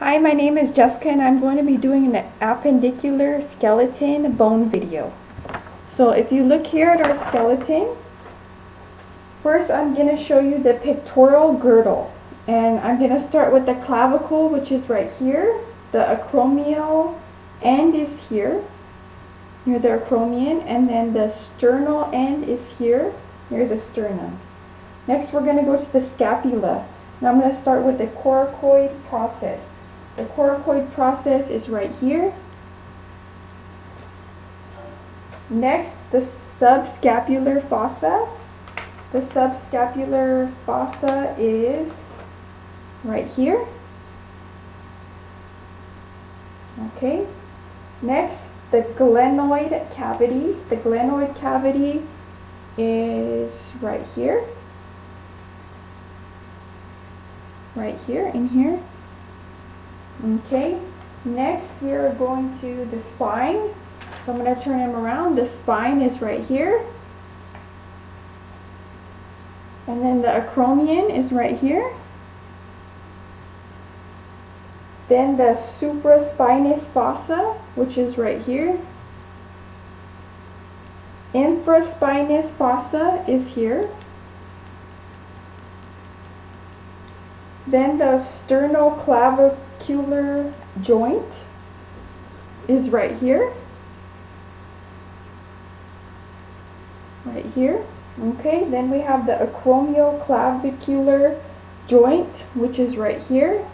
Hi, my name is Jessica and I'm going to be doing an appendicular skeleton bone video. So if you look here at our skeleton, first I'm going to show you the pectoral girdle. And I'm going to start with the clavicle, which is right here. The acromial end is here, near the acromion, and then the sternal end is here, near the sternum. Next we're going to go to the scapula. And I'm going to start with the coracoid process. The coracoid process is right here. Next, the subscapular fossa. The subscapular fossa is right here. Okay. Next, the glenoid cavity. The glenoid cavity is right here. Right here, in here. Okay, next we are going to the spine. So I'm going to turn him around. The spine is right here. And then the acromion is right here. Then the supraspinous fossa, which is right here. Infraspinous fossa is here. Then the sternoclavicular joint is right here. Right here. Okay, then we have the acromioclavicular joint, which is right here.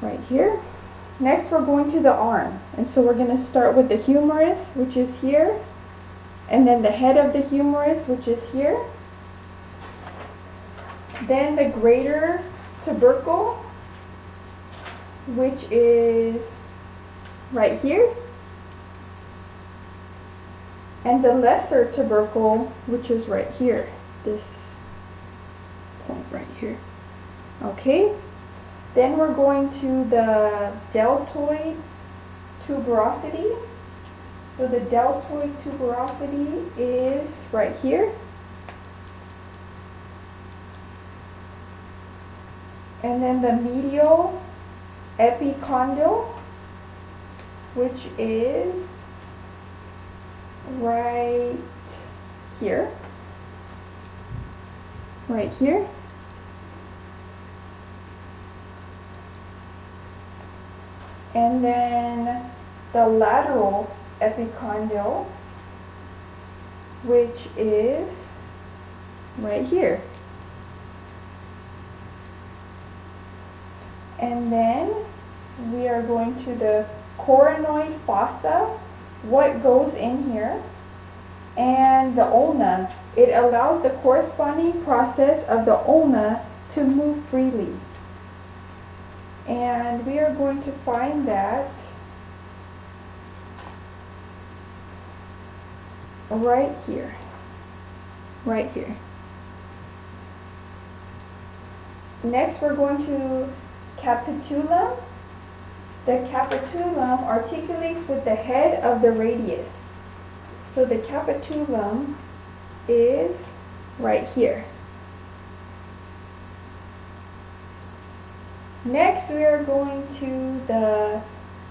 Right here. Next we're going to the arm. And so we're going to start with the humerus, which is here. And then the head of the humerus, which is here. Then the greater tubercle, which is right here. And the lesser tubercle, which is right here. This point right here. Okay. Then we're going to the deltoid tuberosity. So the deltoid tuberosity is right here. And then the medial epicondyle, which is right here. Right here. And then the lateral epicondyle, which is right here. And then we are going to the coronoid fossa, what goes in here, and the ulna. It allows the corresponding process of the ulna to move freely. And we are going to find that right here. Right here. Next we're going to capitulum. The capitulum articulates with the head of the radius. So the capitulum is right here. Next we are going to the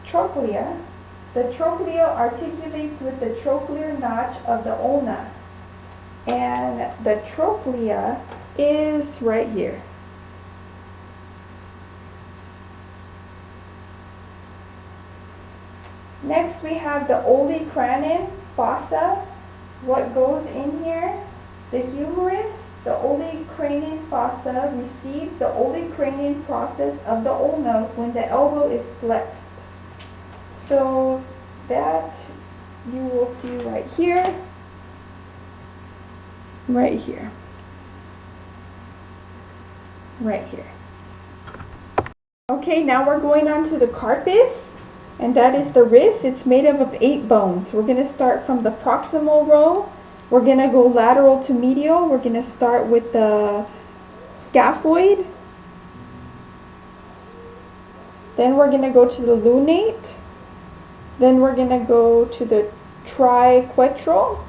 trochlea. The trochlea articulates with the trochlear notch of the ulna. And the trochlea is right here. Next we have the olecranon fossa. What goes in here? The humerus, the olecranon fossa receives the olecranon process of the ulna when the elbow is flexed. So that you will see right here, right here, right here. Okay, now we're going on to the carpus. And that is the wrist. It's made up of 8 bones. We're going to start from the proximal row. We're going to go lateral to medial. We're going to start with the scaphoid. Then we're going to go to the lunate. Then we're going to go to the triquetral.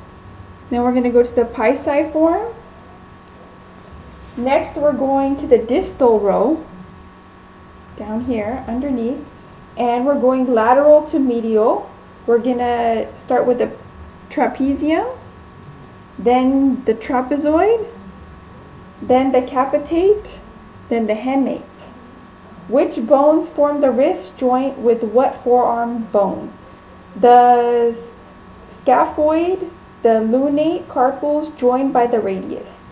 Then we're going to go to the pisiform. Next, we're going to the distal row, down here underneath, and we're going lateral to medial. We're gonna start with the trapezium, then the trapezoid, then the capitate, then the hamate. Which bones form the wrist joint with what forearm bone? The scaphoid, the lunate carpals joined by the radius.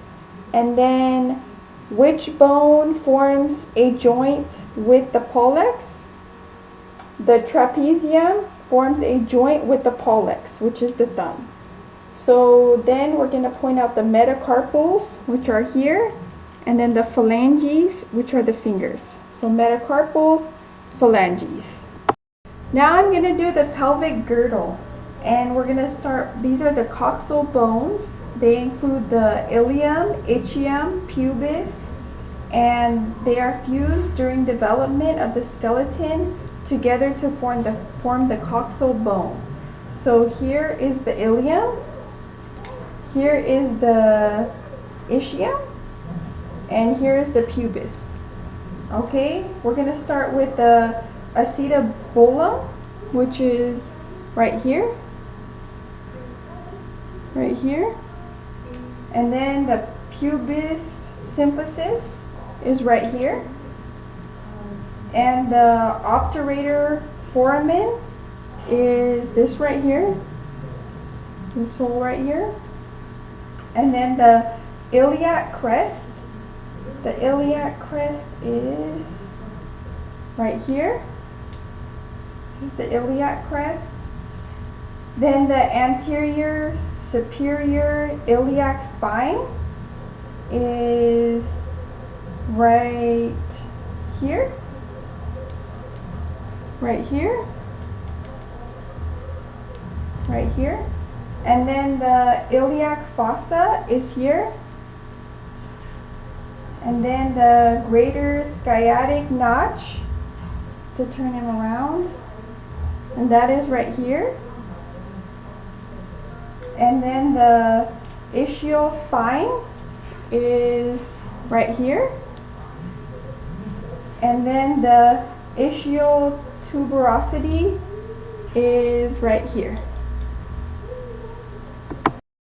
And then which bone forms a joint with the pollex? The trapezium forms a joint with the pollex, which is the thumb. So then we're going to point out the metacarpals, which are here, and then the phalanges, which are the fingers. So metacarpals, phalanges. Now I'm going to do the pelvic girdle, and we're going to start, these are the coxal bones. They include the ilium, ischium, pubis, and they are fused during development of the skeleton together to form the coxal bone. So here is the ilium, here is the ischium, and here is the pubis. Okay, we're going to start with the acetabulum, which is right here, and then the pubis symphysis is right here, and the obturator foramen is this right here, this hole right here, and then the iliac crest. The iliac crest is right here. This is the iliac crest. Then the anterior superior iliac spine is right here, right here, right here. And then the iliac fossa is here. And then the greater sciatic notch, to turn him around, and that is right here. And then the ischial spine is right here. And then the ischial tuberosity is right here.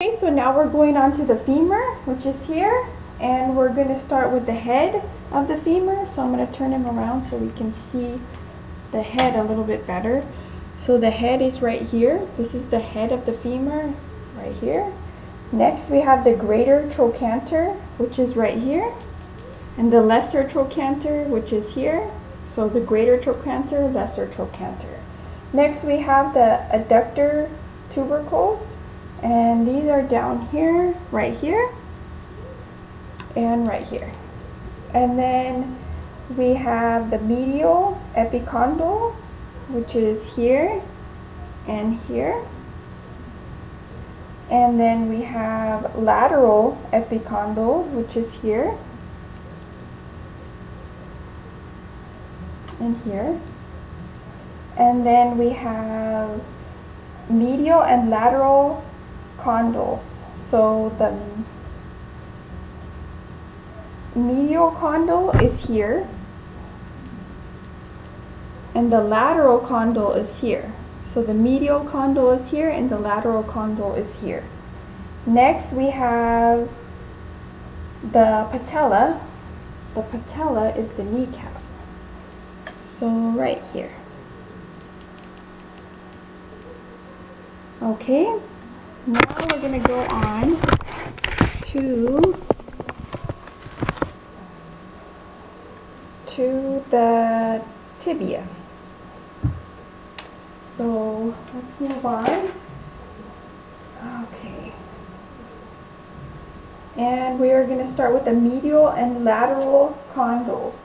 Okay, so now we're going on to the femur, which is here. And we're going to start with the head of the femur. So I'm going to turn him around so we can see the head a little bit better. So the head is right here. This is the head of the femur right here. Next we have the greater trochanter, which is right here, and the lesser trochanter, which is here. So the greater trochanter, lesser trochanter. Next we have the adductor tubercles, and these are down here, right here, and right here. And then we have the medial epicondyle, which is here and here. And then we have lateral epicondyle, which is here and here. And then we have medial and lateral condyles. So the medial condyle is here, and the lateral condyle is here. So the medial condyle is here and the lateral condyle is here. Next we have the patella. The patella is the kneecap. So right here. Okay, now we're going to go on to the tibia. So let's move on. Okay. And we are going to start with the medial and lateral condyles.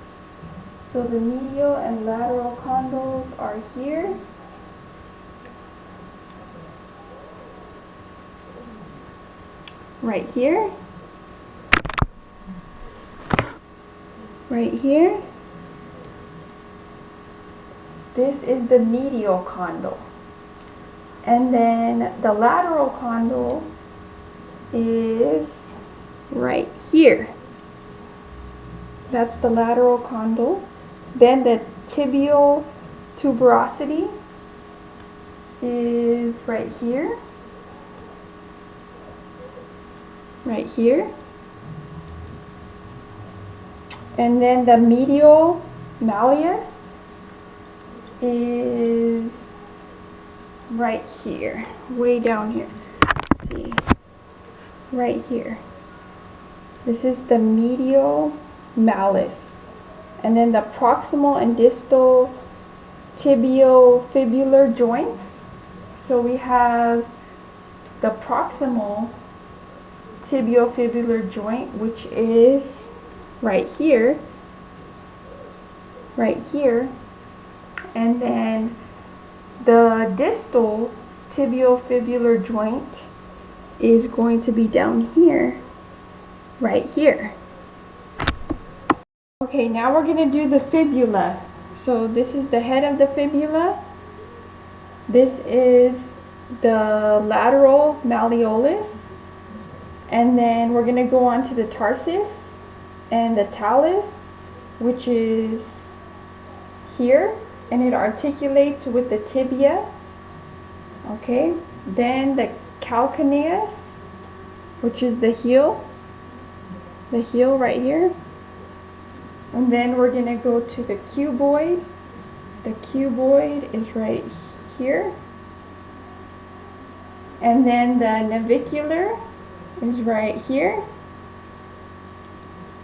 So the medial and lateral condyles are here. Right here. Right here. This is the medial condyle. And then the lateral condyle is right here. That's the lateral condyle. Then the tibial tuberosity is right here. Right here. And then the medial malleus is right here, way down here. Let's see, right here. This is the medial malleus. And then the proximal and distal tibiofibular joints. So we have the proximal tibiofibular joint, which is right here, and then the distal tibiofibular joint is going to be down here, right here. Okay, now we're going to do the fibula. So this is the head of the fibula. This is the lateral malleolus. And then we're going to go on to the tarsus and the talus, which is here, and it articulates with the tibia. Okay, then the calcaneus, which is the heel right here. And then we're going to go to the cuboid. The cuboid is right here. And then the navicular is right here.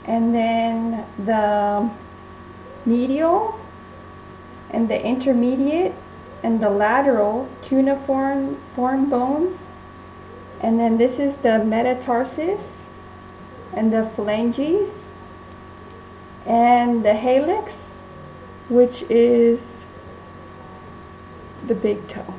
And then the medial and the intermediate and the lateral cuneiform bones. And then this is the metatarsus and the phalanges and the hallux, which is the big toe.